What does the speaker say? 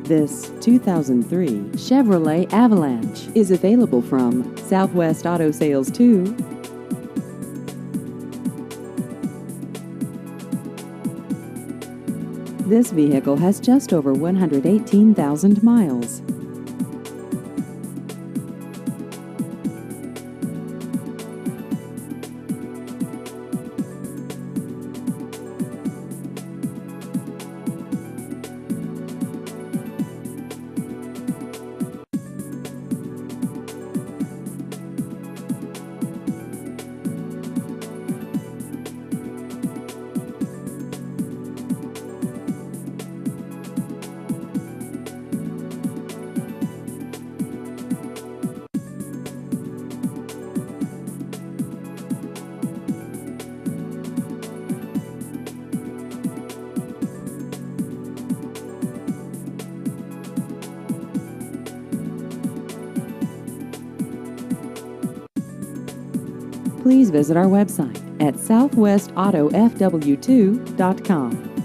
This 2003 Chevrolet Avalanche is available from Southwest Auto Sales too. This vehicle has just over 118,000 miles. Please visit our website at southwestautofw2.com.